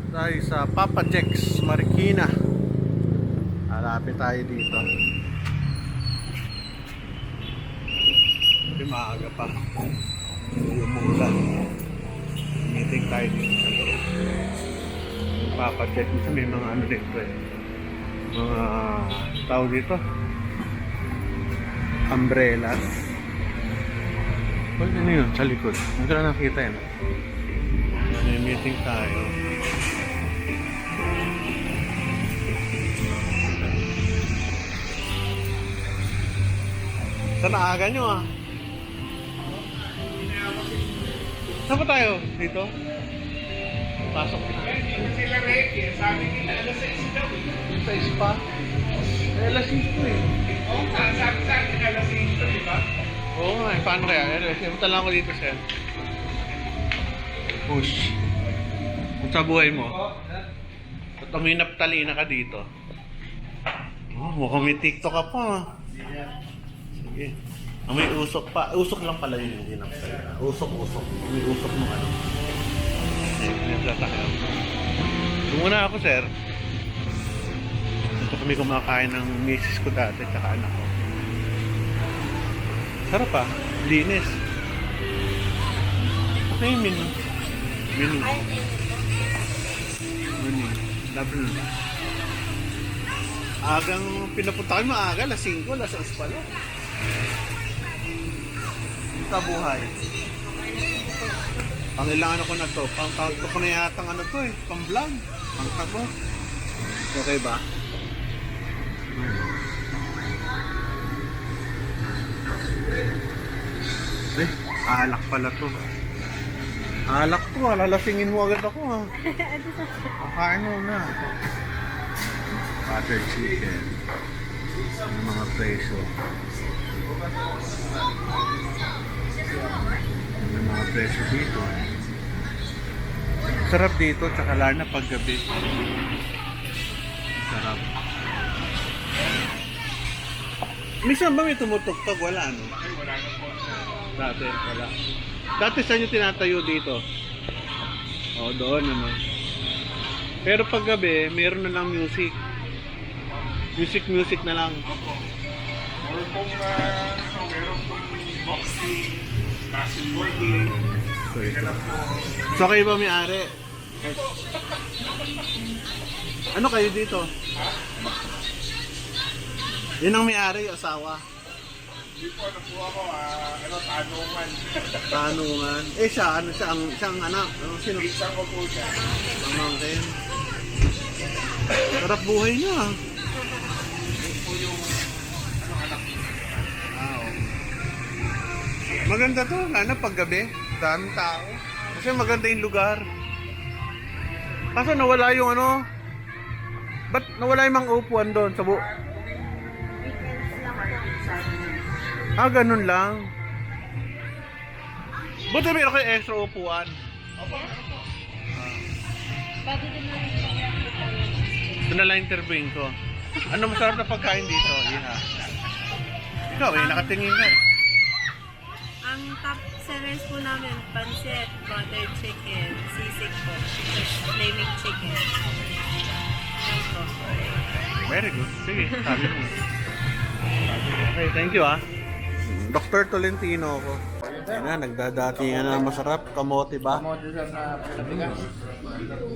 Tayo sa Papa Jack's Marikina. Harapin tayo dito. Hindi maaga pa. Umulan. Meeting tayo dito sa loob. Papa Jack dito may mga ano dito eh. Mga tao dito. Umbrellas. Ano yun? Sa likod. Hindi ko na nakita yan. May meeting tayo. Saan naaga nyo ah? Saan pa tayo? Dito? Pasok na. Sila Ricky, sabi nila alas 6 daw. Sa spa? Eh, alas 5 eh. Oo, sabi sa akin alas 6 di ba? Oo nga eh. Paano kaya? Simutan lang ako dito, sir. Push. Kung sa buhay mo, at uminap talina ka dito. Oh, mukhang may TikTok ka pa. Sige. May usok pa. Usok lang pala yun yung hinaptalina. Usok. May usok ng ano. Nagtatakil. Doon muna ako, sir. Dito kami kumakain ng misis ko dati tsaka anak ko. Sarap ah. Linis. Ano yung menu? Menu. Double. Agang pinapunta kami maaga. Alas 5, alas 6 pala. Kabuhay. Pangilangan ako na to. Pang-tawag ko na yata ano to eh. Pang-vlog. Pang-tago. Okay ba? Eh, alak pala to. Alak to, lalasingin mo agad ako ha. Kakain mo na. Butter chicken. Yung mga preso. Yung mga preso dito. Sarap dito, tsaka lalo na paggabi. Sarap. Minsan ba may tumutugtog? Wala ano? Ay, wala na po. Dati, wala. Dati saan yung tinatayo dito? O, doon ano. Pero pag gabi, meron na lang music. Music na lang. Meron pong boxing, basketball game. So, ito. So, kayo ba may-ari? Ano kayo dito? Yun ang may-ari, yung asawa. Hindi po, ano po ako, tanungan. Tanungan. Eh siya, ano siya, siyang anak. Ano, sino? Isang ko po siya. Pamangkin. Sarap buhay niya ah. Yun po yung, anak ko. Maganda to, lalo paggabi. Daming tao. Kasi maganda yung lugar. Kaso nawala yung ano. Ba't nawala yung mga upuan doon sa ganun lang. Buti meron kayo extra upuan. Ito na lang interviewin ko. Ano masarap na pagkain dito? Iha. Ikaw eh, nakatingin ka eh. Ang top sellers po namin, pancit, butter chicken, sisig po, flaming chicken. Yan po. Very good. Sige, sabi mo. Okay, thank you ah. Dr. Tolentino ako. Ayun na, nagdadatingan na masarap. Kamote ba? Kamote siya na pinatigas.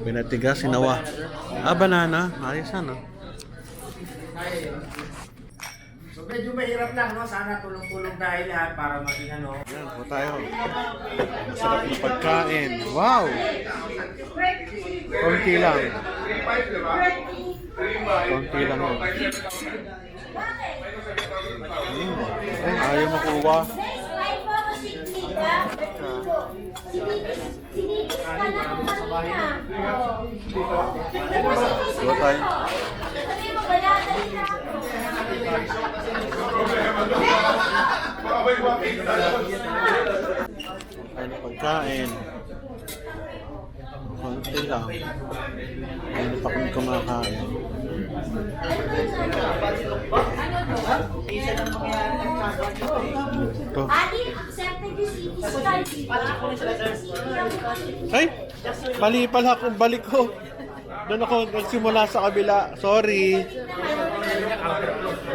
Pinatigas, sinawa. Ah, banana. Ayos ano. So medyo mahirap lang, no? Sana tulong-tulong tayo lahat para maging ano. Yan, po tayo. Masarap na pagkain. Wow! Konti lang. 3.5, di ba? 3.5. Konti lang yun. Ay, ayaw makuha. Diba tayo? Ano pagkain? Konti lang. Ano pa kung kumakain? Ito. Ay! Mali pala kung balik ko. Doon ako nagsimula sa kabila. Sorry.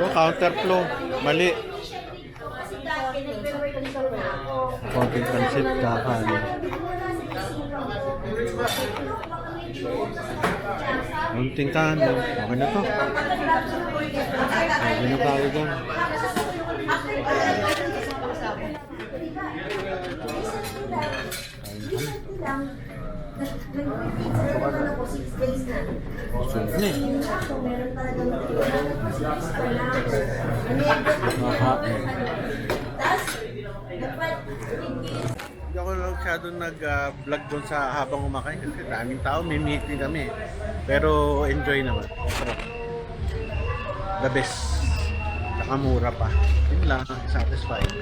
Oh, counter flow. Mali. Konting pansit kakanin. Konting kanin. Okay na to. Okay na tayo dyan. Sunod na eh. Makain. Hindi ako masyadong nag-vlog doon sa habang kumakain kasi daming tao, may meeting kami. Pero enjoy naman. The best. Nakamura pa. Yun lang, satisfied.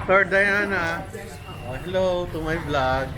Dr. Diana, hello to my vlog.